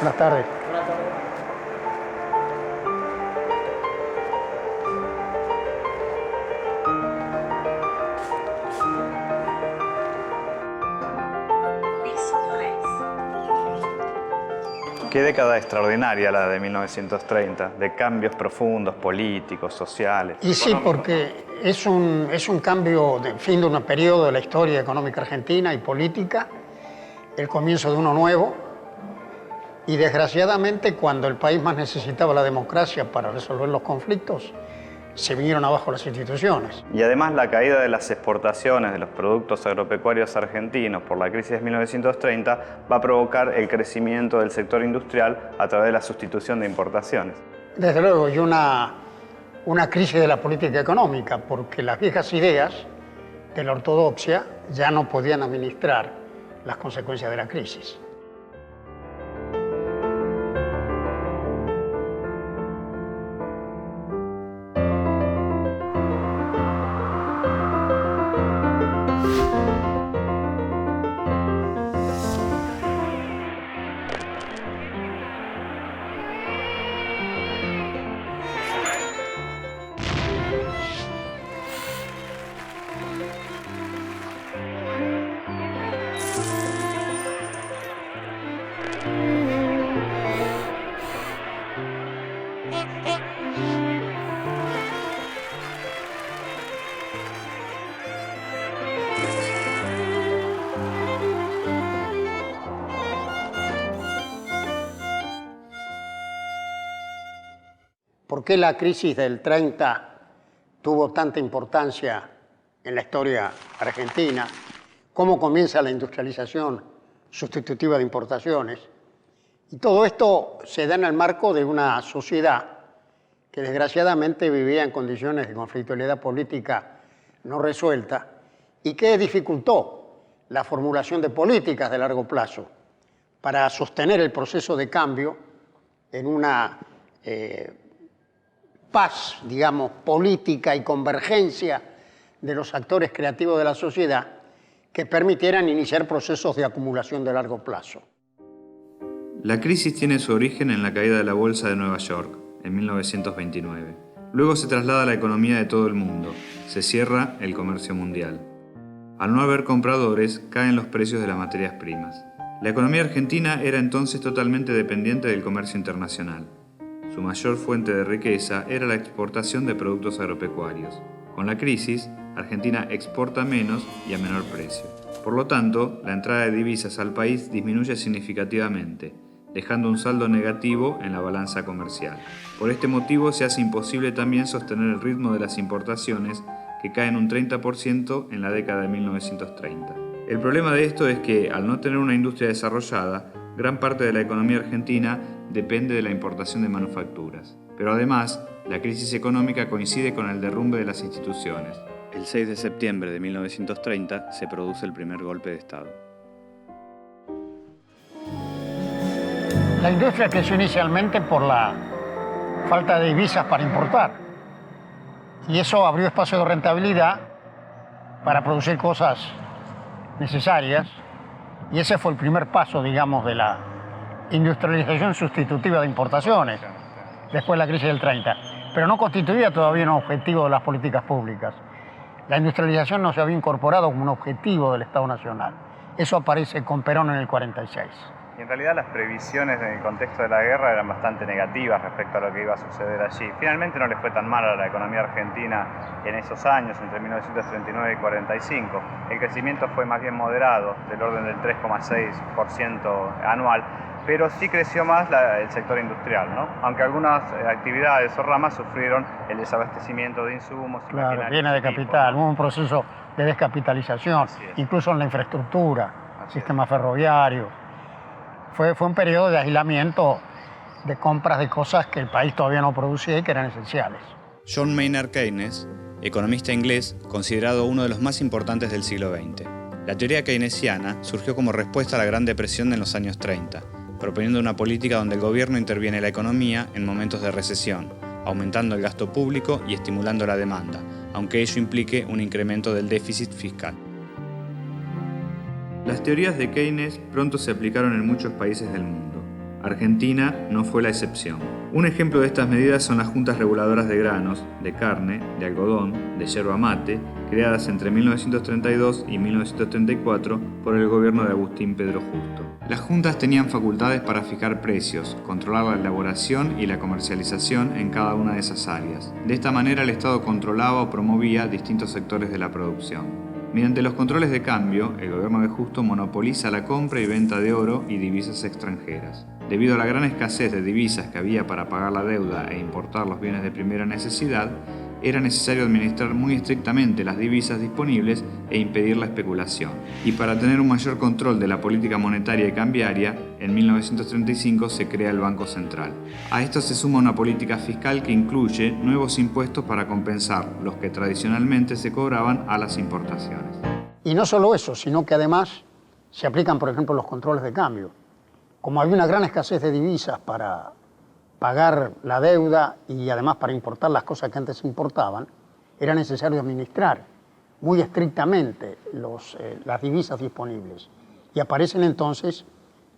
Buenas tardes. Qué década extraordinaria la de 1930, de cambios profundos, políticos, sociales. Y sí, porque es un cambio de fin de un periodo de la historia económica argentina y política, el comienzo de uno nuevo, y desgraciadamente cuando el país más necesitaba la democracia para resolver los conflictos, se vinieron abajo las instituciones. Y además la caída de las exportaciones de los productos agropecuarios argentinos por la crisis de 1930 va a provocar el crecimiento del sector industrial a través de la sustitución de importaciones. Desde luego, y una crisis de la política económica, porque las viejas ideas de la ortodoxia ya no podían administrar las consecuencias de la crisis. ¿Por qué la crisis del 30 tuvo tanta importancia en la historia argentina? ¿Cómo comienza la industrialización sustitutiva de importaciones? Y todo esto se da en el marco de una sociedad que desgraciadamente vivía en condiciones de conflictualidad política no resuelta y que dificultó la formulación de políticas de largo plazo para sostener el proceso de cambio en una paz, digamos, política y convergencia de los actores creativos de la sociedad que permitieran iniciar procesos de acumulación de largo plazo. La crisis tiene su origen en la caída de la Bolsa de Nueva York, en 1929. Luego se traslada a la economía de todo el mundo, se cierra el comercio mundial. Al no haber compradores, caen los precios de las materias primas. La economía argentina era entonces totalmente dependiente del comercio internacional. Su mayor fuente de riqueza era la exportación de productos agropecuarios. Con la crisis, Argentina exporta menos y a menor precio. Por lo tanto, la entrada de divisas al país disminuye significativamente, dejando un saldo negativo en la balanza comercial. Por este motivo se hace imposible también sostener el ritmo de las importaciones, que caen un 30% en la década de 1930. El problema de esto es que, al no tener una industria desarrollada, gran parte de la economía argentina depende de la importación de manufacturas. Pero además, la crisis económica coincide con el derrumbe de las instituciones. El 6 de septiembre de 1930 se produce el primer golpe de Estado. La industria creció inicialmente por la falta de divisas para importar. Y eso abrió espacio de rentabilidad para producir cosas necesarias. Y ese fue el primer paso, digamos, de la industrialización sustitutiva de importaciones, después de la crisis del 30. Pero no constituía todavía un objetivo de las políticas públicas. La industrialización no se había incorporado como un objetivo del Estado Nacional. Eso aparece con Perón en el 46. Y en realidad las previsiones en el contexto de la guerra eran bastante negativas respecto a lo que iba a suceder allí. Finalmente no le fue tan mal a la economía argentina en esos años, entre 1939 y 45. El crecimiento fue más bien moderado, del orden del 3,6% anual, pero sí creció más el sector industrial, ¿no? Aunque algunas actividades o ramas sufrieron el desabastecimiento de insumos. Claro, llena de capital, hubo un proceso de descapitalización, incluso en la infraestructura, sistema ferroviario. Fue un periodo de aislamiento, de compras de cosas que el país todavía no producía y que eran esenciales. John Maynard Keynes, economista inglés, considerado uno de los más importantes del siglo XX. La teoría keynesiana surgió como respuesta a la Gran Depresión de los años 30, proponiendo una política donde el gobierno interviene en la economía en momentos de recesión, aumentando el gasto público y estimulando la demanda, aunque ello implique un incremento del déficit fiscal. Las teorías de Keynes pronto se aplicaron en muchos países del mundo. Argentina no fue la excepción. Un ejemplo de estas medidas son las juntas reguladoras de granos, de carne, de algodón, de yerba mate, creadas entre 1932 y 1934 por el gobierno de Agustín Pedro Justo. Las juntas tenían facultades para fijar precios, controlar la elaboración y la comercialización en cada una de esas áreas. De esta manera el Estado controlaba o promovía distintos sectores de la producción. Mediante los controles de cambio, el gobierno de Justo monopoliza la compra y venta de oro y divisas extranjeras. Debido a la gran escasez de divisas que había para pagar la deuda e importar los bienes de primera necesidad, era necesario administrar muy estrictamente las divisas disponibles e impedir la especulación. Y para tener un mayor control de la política monetaria y cambiaria, en 1935 se crea el Banco Central. A esto se suma una política fiscal que incluye nuevos impuestos para compensar los que tradicionalmente se cobraban a las importaciones. Y no solo eso, sino que además se aplican, por ejemplo, los controles de cambio. Como había una gran escasez de divisas para pagar la deuda y además para importar las cosas que antes se importaban, era necesario administrar muy estrictamente las divisas disponibles. Y aparecen entonces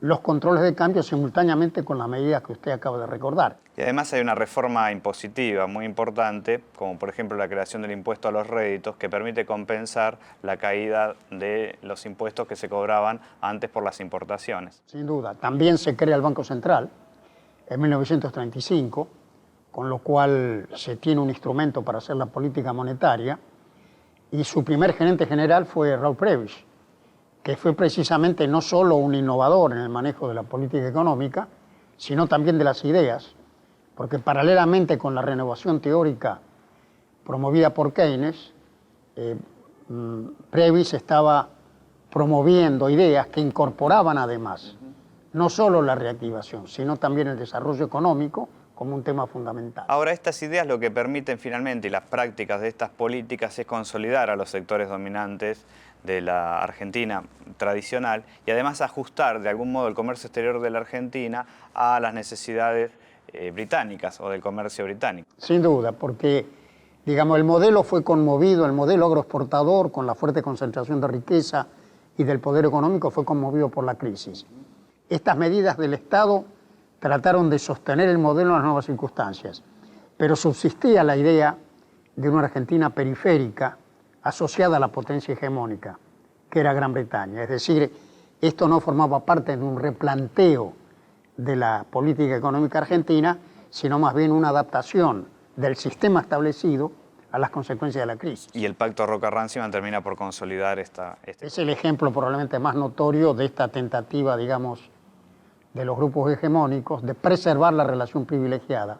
los controles de cambio simultáneamente con las medidas que usted acaba de recordar. Y además hay una reforma impositiva muy importante, como por ejemplo la creación del impuesto a los réditos, que permite compensar la caída de los impuestos que se cobraban antes por las importaciones. Sin duda. También se crea el Banco Central en 1935, con lo cual se tiene un instrumento para hacer la política monetaria, y su primer gerente general fue Raúl Prebisch, que fue precisamente no solo un innovador en el manejo de la política económica, sino también de las ideas, porque paralelamente con la renovación teórica promovida por Keynes, Prebisch estaba promoviendo ideas que incorporaban además no solo la reactivación, sino también el desarrollo económico como un tema fundamental. Ahora, estas ideas lo que permiten finalmente, y las prácticas de estas políticas, es consolidar a los sectores dominantes de la Argentina tradicional y además ajustar de algún modo el comercio exterior de la Argentina a las necesidades británicas o del comercio británico. Sin duda, porque digamos, el modelo fue conmovido, el modelo agroexportador con la fuerte concentración de riqueza y del poder económico fue conmovido por la crisis. Estas medidas del Estado trataron de sostener el modelo en las nuevas circunstancias, pero subsistía la idea de una Argentina periférica asociada a la potencia hegemónica, que era Gran Bretaña. Es decir, esto no formaba parte de un replanteo de la política económica argentina, sino más bien una adaptación del sistema establecido a las consecuencias de la crisis. Y el pacto Roca-Runciman termina por consolidar Es el ejemplo probablemente más notorio de esta tentativa, digamos, de los grupos hegemónicos de preservar la relación privilegiada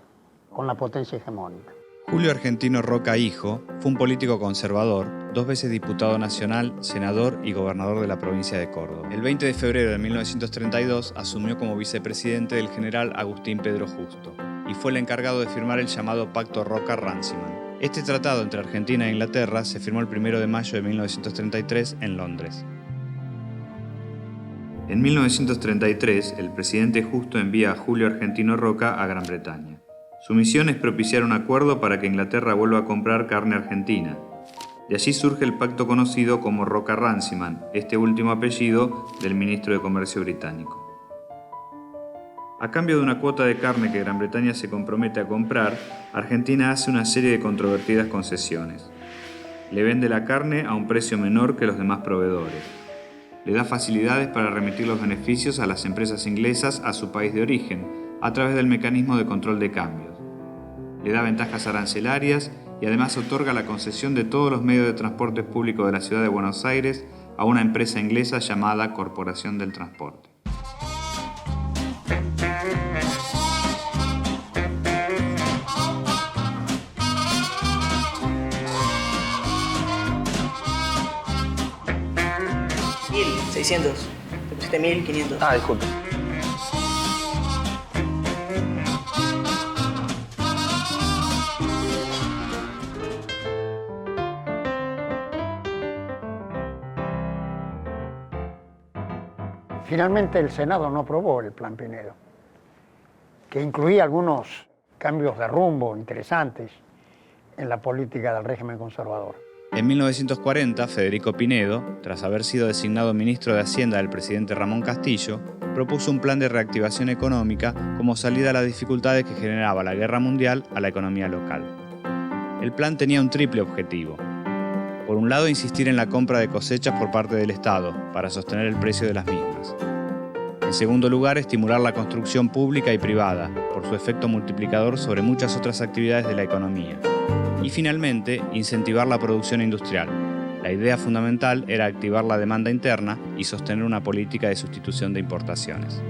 con la potencia hegemónica. Julio Argentino Roca Hijo fue un político conservador, 2 veces diputado nacional, senador y gobernador de la provincia de Córdoba. El 20 de febrero de 1932 asumió como vicepresidente del general Agustín Pedro Justo y fue el encargado de firmar el llamado Pacto Roca-Runciman. Este tratado entre Argentina e Inglaterra se firmó el 1 de mayo de 1933 en Londres. En 1933, el presidente Justo envía a Julio Argentino Roca a Gran Bretaña. Su misión es propiciar un acuerdo para que Inglaterra vuelva a comprar carne argentina. De allí surge el pacto conocido como Roca-Runciman, este último apellido del ministro de Comercio británico. A cambio de una cuota de carne que Gran Bretaña se compromete a comprar, Argentina hace una serie de controvertidas concesiones. Le vende la carne a un precio menor que los demás proveedores. Le da facilidades para remitir los beneficios a las empresas inglesas a su país de origen, a través del mecanismo de control de cambios. Le da ventajas arancelarias y además otorga la concesión de todos los medios de transporte público de la ciudad de Buenos Aires a una empresa inglesa llamada Corporación del Transporte. $1.600. Te pusiste 1.500. Ah, disculpe. Finalmente el Senado no aprobó el Plan Pinedo, que incluía algunos cambios de rumbo interesantes en la política del régimen conservador. En 1940, Federico Pinedo, tras haber sido designado ministro de Hacienda del presidente Ramón Castillo, propuso un plan de reactivación económica como salida a las dificultades que generaba la guerra mundial a la economía local. El plan tenía un triple objetivo. Por un lado, insistir en la compra de cosechas por parte del Estado para sostener el precio de las mismas. En segundo lugar, estimular la construcción pública y privada, por su efecto multiplicador sobre muchas otras actividades de la economía. Y finalmente, incentivar la producción industrial. La idea fundamental era activar la demanda interna y sostener una política de sustitución de importaciones.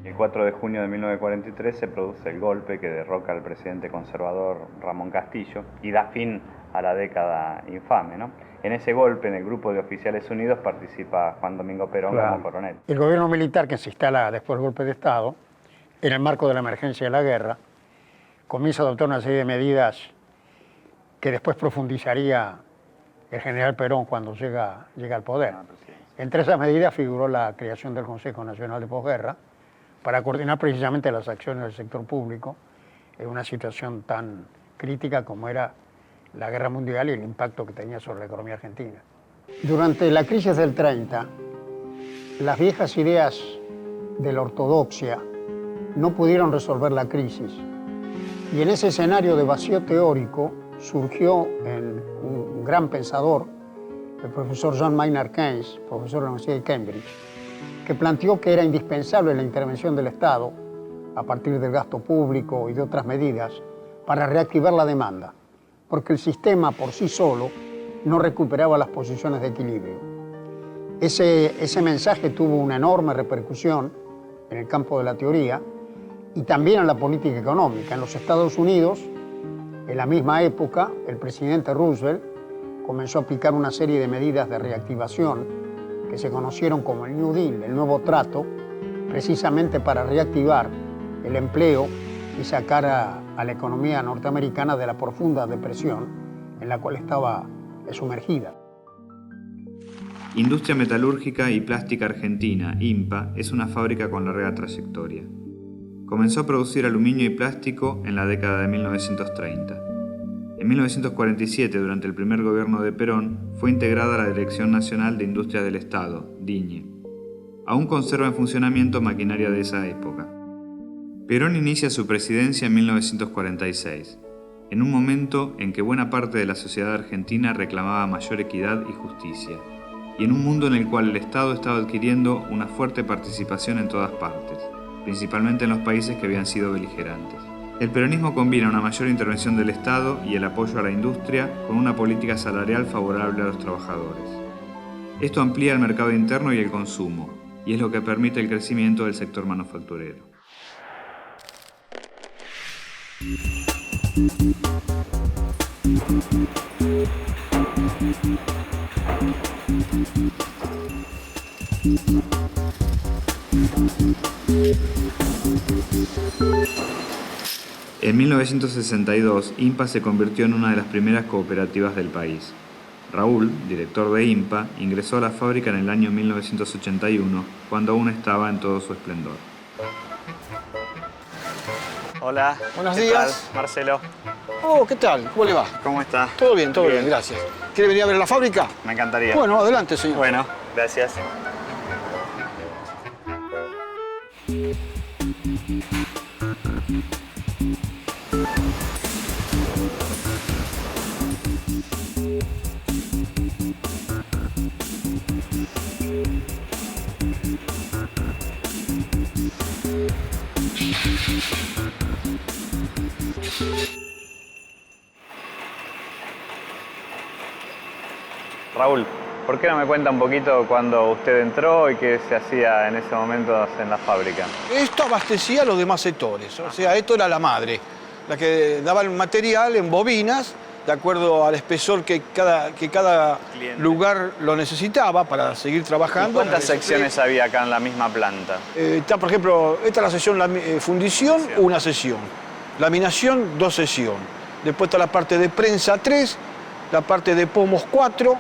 El 4 de junio de 1943 se produce el golpe que derroca al presidente conservador Ramón Castillo y da fin a la década infame, ¿no? En ese golpe, en el grupo de oficiales unidos, participa Juan Domingo Perón como coronel. El gobierno militar que se instala después del golpe de Estado, en el marco de la emergencia de la guerra, comienza a adoptar una serie de medidas que después profundizaría el general Perón cuando llega al poder. Entre esas medidas figuró la creación del Consejo Nacional de Posguerra para coordinar precisamente las acciones del sector público en una situación tan crítica como era la guerra mundial y el impacto que tenía sobre la economía argentina. Durante la crisis del 30, las viejas ideas de la ortodoxia no pudieron resolver la crisis. Y en ese escenario de vacío teórico surgió un gran pensador, el profesor John Maynard Keynes, profesor de la Universidad de Cambridge, que planteó que era indispensable la intervención del Estado a partir del gasto público y de otras medidas para reactivar la demanda, porque el sistema por sí solo no recuperaba las posiciones de equilibrio. Ese mensaje tuvo una enorme repercusión en el campo de la teoría y también en la política económica. En los Estados Unidos, en la misma época, el presidente Roosevelt comenzó a aplicar una serie de medidas de reactivación que se conocieron como el New Deal, el nuevo trato, precisamente para reactivar el empleo y sacar a la economía norteamericana de la profunda depresión en la cual estaba sumergida. Industria Metalúrgica y Plástica Argentina, IMPA, es una fábrica con larga trayectoria. Comenzó a producir aluminio y plástico en la década de 1930. En 1947, durante el primer gobierno de Perón, fue integrada a la Dirección Nacional de Industrias del Estado, DINIE. Aún conserva en funcionamiento maquinaria de esa época. Perón inicia su presidencia en 1946, en un momento en que buena parte de la sociedad argentina reclamaba mayor equidad y justicia, y en un mundo en el cual el Estado estaba adquiriendo una fuerte participación en todas partes, principalmente en los países que habían sido beligerantes. El peronismo combina una mayor intervención del Estado y el apoyo a la industria con una política salarial favorable a los trabajadores. Esto amplía el mercado interno y el consumo, y es lo que permite el crecimiento del sector manufacturero. En 1962, IMPA se convirtió en una de las primeras cooperativas del país. Raúl, director de IMPA, ingresó a la fábrica en el año 1981, cuando aún estaba en todo su esplendor. Hola. Buenos ¿Qué días. tal? Marcelo. Oh, ¿qué tal? ¿Cómo le va? ¿Cómo está? Todo bien, gracias. ¿Quiere venir a ver la fábrica? Me encantaría. Bueno, adelante, señor. Bueno, gracias. Raúl, ¿por qué no me cuenta un poquito cuando usted entró y qué se hacía en ese momento en la fábrica? Esto abastecía a los demás sectores, o sea, esto era la madre, la que daba el material en bobinas, de acuerdo al espesor que cada lugar lo necesitaba para seguir trabajando. ¿Y cuántas secciones había acá en la misma planta? Está, por ejemplo, esta es la sección fundición, una sesión. Laminación, 2 sesiones. Después está la parte de prensa 3, la parte de pomos 4,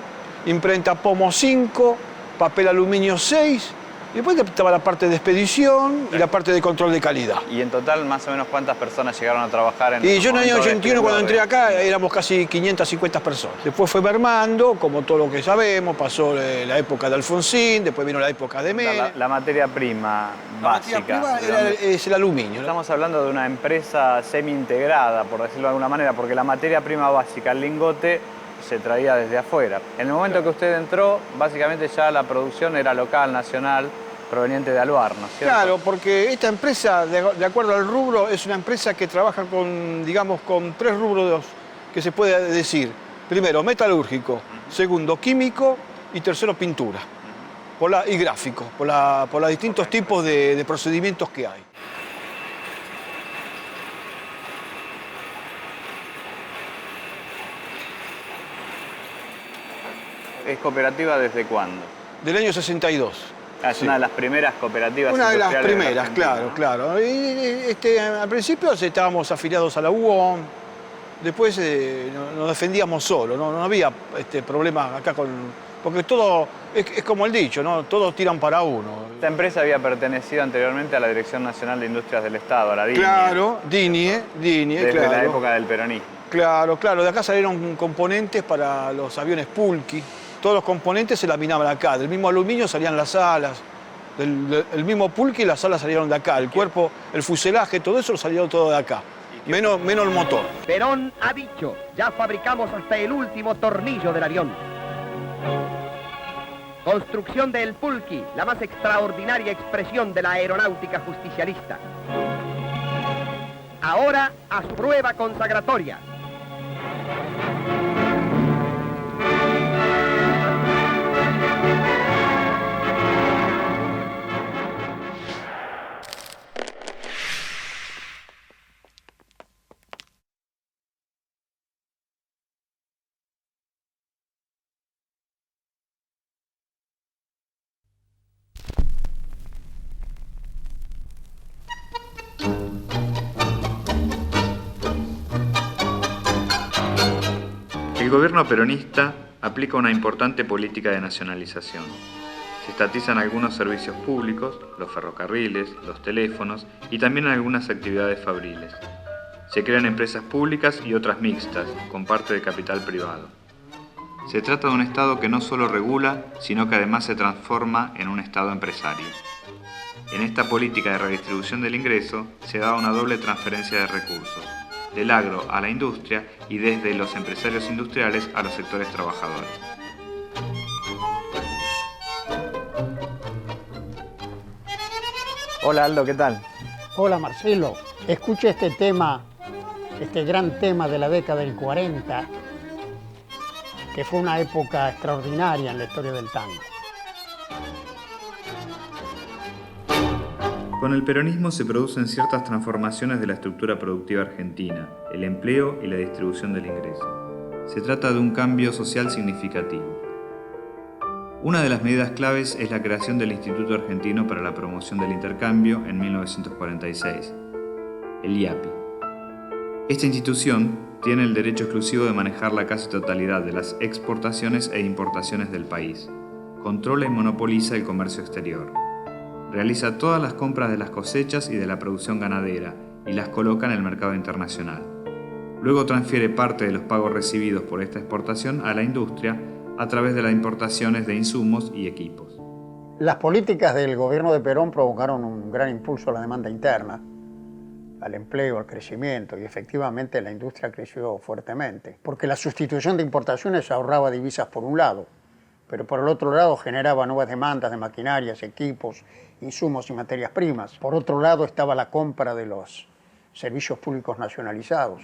imprenta pomo 5, papel aluminio 6, Y después estaba la parte de expedición y la parte de control de calidad. Y en total, más o menos, ¿cuántas personas llegaron a trabajar en Y yo en el año momento de 81, cuando entré esplendor? acá, éramos casi 550 personas. Después fue mermando, como todo lo que sabemos, pasó la época de Alfonsín, después vino la época de Menem. La materia prima La básica. materia prima ¿de dónde? es el aluminio, ¿no? Estamos hablando de una empresa semi-integrada, por decirlo de alguna manera, porque la materia prima básica, el lingote, se traía desde afuera. En el momento que usted entró, básicamente ya la producción era local, nacional, proveniente de Alvar, ¿no es cierto? Claro, porque esta empresa, de acuerdo al rubro, es una empresa que trabaja con, digamos, con 3 rubros que se puede decir. Primero, metalúrgico, segundo, químico y tercero, pintura. Y gráfico, por los distintos tipos de procedimientos que hay. ¿Es cooperativa desde cuándo? Del año 62. Es Sí. una de las primeras cooperativas Una de las industriales primeras, la Argentina, claro, ¿no? claro. Al principio estábamos afiliados a la UOM, después nos defendíamos solos, no había problemas acá porque todo, es como el dicho, ¿no? Todos tiran para uno. Esta empresa había pertenecido anteriormente a la Dirección Nacional de Industrias del Estado, a la DINIE, Claro, DINIE, desde claro. la época del peronismo. Claro, de acá salieron componentes para los aviones Pulqui. Todos los componentes se laminaban acá, del mismo aluminio salían las alas, del mismo Pulqui las alas salieron de acá, el cuerpo, el fuselaje, todo eso salió todo de acá, menos el motor. Perón ha dicho, ya fabricamos hasta el último tornillo del avión. Construcción del Pulqui, la más extraordinaria expresión de la aeronáutica justicialista. Ahora a su prueba consagratoria. El gobierno peronista aplica una importante política de nacionalización. Se estatizan algunos servicios públicos, los ferrocarriles, los teléfonos y también algunas actividades fabriles. Se crean empresas públicas y otras mixtas, con parte de capital privado. Se trata de un Estado que no solo regula, sino que además se transforma en un Estado empresario. En esta política de redistribución del ingreso se da una doble transferencia de recursos, del agro a la industria y desde los empresarios industriales a los sectores trabajadores. Hola Aldo, ¿qué tal? Hola Marcelo, escucha este tema, este gran tema de la década del 40, que fue una época extraordinaria en la historia del tango. Con el peronismo se producen ciertas transformaciones de la estructura productiva argentina, el empleo y la distribución del ingreso. Se trata de un cambio social significativo. Una de las medidas claves es la creación del Instituto Argentino para la Promoción del Intercambio en 1946, el IAPI. Esta institución tiene el derecho exclusivo de manejar la casi totalidad de las exportaciones e importaciones del país. Controla y monopoliza el comercio exterior. Realiza todas las compras de las cosechas y de la producción ganadera y las coloca en el mercado internacional. Luego transfiere parte de los pagos recibidos por esta exportación a la industria a través de las importaciones de insumos y equipos. Las políticas del gobierno de Perón provocaron un gran impulso a la demanda interna, al empleo, al crecimiento, y efectivamente la industria creció fuertemente, porque la sustitución de importaciones ahorraba divisas por un lado, pero por el otro lado generaba nuevas demandas de maquinarias, equipos, insumos y materias primas. Por otro lado estaba la compra de los servicios públicos nacionalizados.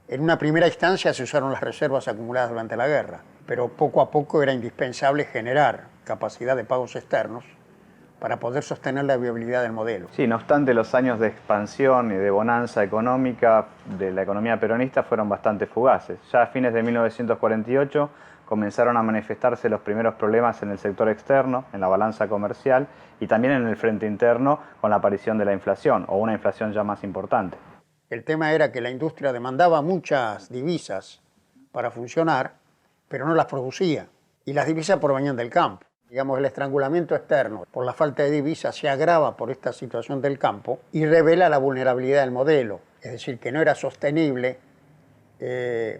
En una primera instancia se usaron las reservas acumuladas durante la guerra, pero poco a poco era indispensable generar capacidad de pagos externos para poder sostener la viabilidad del modelo. Sí, no obstante, los años de expansión y de bonanza económica de la economía peronista fueron bastante fugaces. Ya a fines de 1948 comenzaron a manifestarse los primeros problemas en el sector externo, en la balanza comercial y también en el frente interno con la aparición de la inflación, o una inflación ya más importante. El tema era que la industria demandaba muchas divisas para funcionar, pero no las producía, y las divisas provenían del campo. Digamos, el estrangulamiento externo por la falta de divisas se agrava por esta situación del campo y revela la vulnerabilidad del modelo. Es decir, que no era sostenible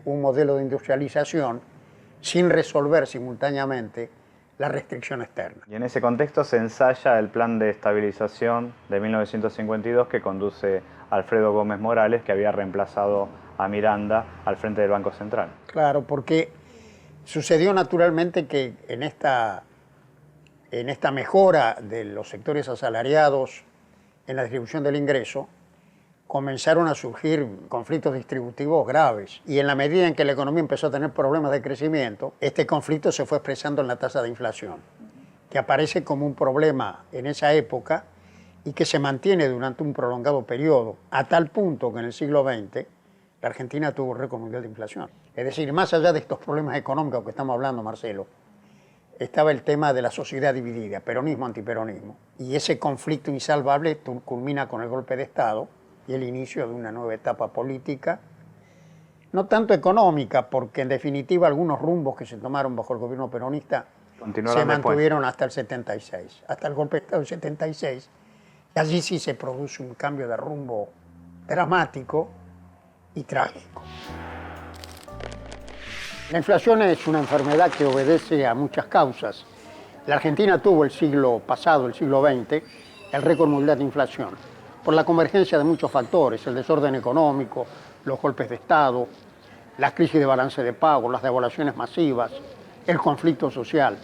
un modelo de industrialización sin resolver simultáneamente la restricción externa. Y en ese contexto se ensaya el plan de estabilización de 1952 que conduce Alfredo Gómez Morales, que había reemplazado a Miranda al frente del Banco Central. Claro, porque sucedió naturalmente que en esta mejora de los sectores asalariados en la distribución del ingreso, comenzaron a surgir conflictos distributivos graves. Y en la medida en que la economía empezó a tener problemas de crecimiento, este conflicto se fue expresando en la tasa de inflación, que aparece como un problema en esa época y que se mantiene durante un prolongado periodo, a tal punto que en el siglo XX la Argentina tuvo récord mundial de inflación. Es decir, más allá de estos problemas económicos que estamos hablando, Marcelo, estaba el tema de la sociedad dividida, peronismo-antiperonismo. Y ese conflicto insalvable culmina con el golpe de Estado y el inicio de una nueva etapa política, no tanto económica, porque en definitiva algunos rumbos que se tomaron bajo el gobierno peronista se mantuvieron hasta el 76, hasta el golpe de Estado del 76, y allí sí se produce un cambio de rumbo dramático y trágico. La inflación es una enfermedad que obedece a muchas causas. La Argentina tuvo el siglo pasado, el siglo XX, el récord mundial de inflación, por la convergencia de muchos factores, el desorden económico, los golpes de Estado, la crisis de balance de pago, las devaluaciones masivas, el conflicto social.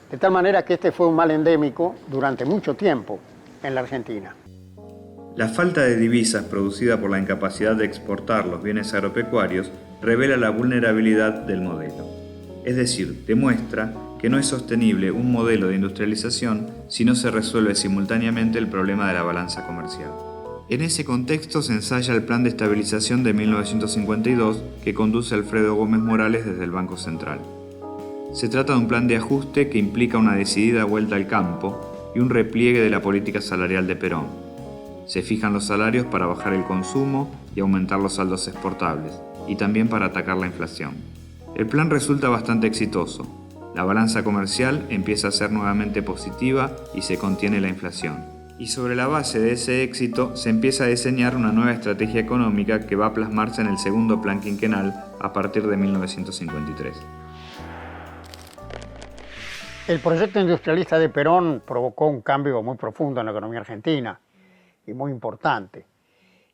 De tal manera que este fue un mal endémico durante mucho tiempo en la Argentina. La falta de divisas producida por la incapacidad de exportar los bienes agropecuarios revela la vulnerabilidad del modelo. Es decir, demuestra que no es sostenible un modelo de industrialización si no se resuelve simultáneamente el problema de la balanza comercial. En ese contexto se ensaya el Plan de Estabilización de 1952 que conduce Alfredo Gómez Morales desde el Banco Central. Se trata de un plan de ajuste que implica una decidida vuelta al campo y un repliegue de la política salarial de Perón. Se fijan los salarios para bajar el consumo y aumentar los saldos exportables, y también para atacar la inflación. El plan resulta bastante exitoso. La balanza comercial empieza a ser nuevamente positiva y se contiene la inflación. Y sobre la base de ese éxito se empieza a diseñar una nueva estrategia económica que va a plasmarse en el segundo plan quinquenal a partir de 1953. El proyecto industrialista de Perón provocó un cambio muy profundo en la economía argentina y muy importante.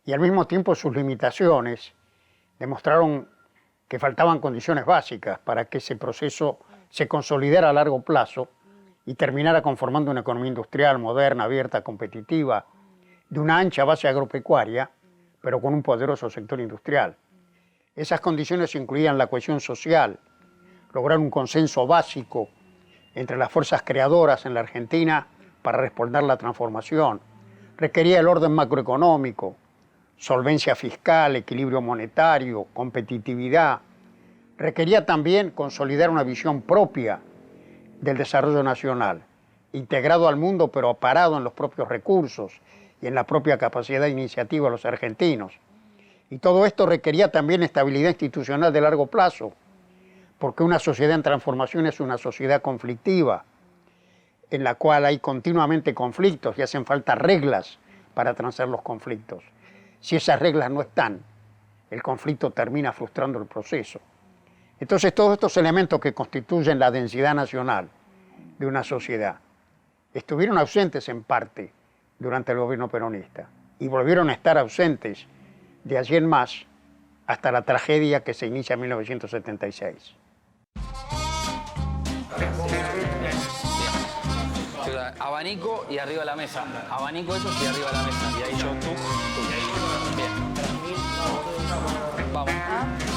Y al mismo tiempo sus limitaciones demostraron que faltaban condiciones básicas para que ese proceso se consolidara a largo plazo y terminara conformando una economía industrial moderna, abierta, competitiva, de una ancha base agropecuaria, pero con un poderoso sector industrial. Esas condiciones incluían la cohesión social, lograr un consenso básico entre las fuerzas creadoras en la Argentina para respaldar la transformación. Requería el orden macroeconómico, solvencia fiscal, equilibrio monetario, competitividad. Requería también consolidar una visión propia del desarrollo nacional, integrado al mundo pero parado en los propios recursos y en la propia capacidad de iniciativa de los argentinos. Y todo esto requería también estabilidad institucional de largo plazo, porque una sociedad en transformación es una sociedad conflictiva, en la cual hay continuamente conflictos y hacen falta reglas para transar los conflictos. Si esas reglas no están, el conflicto termina frustrando el proceso. Entonces, todos estos elementos que constituyen la densidad nacional de una sociedad estuvieron ausentes en parte durante el gobierno peronista y volvieron a estar ausentes de allí en más hasta la tragedia que se inicia en 1976. Abanico y arriba la mesa. Abanico esos y arriba la mesa. Y ahí yo, tú. Bien. Vamos.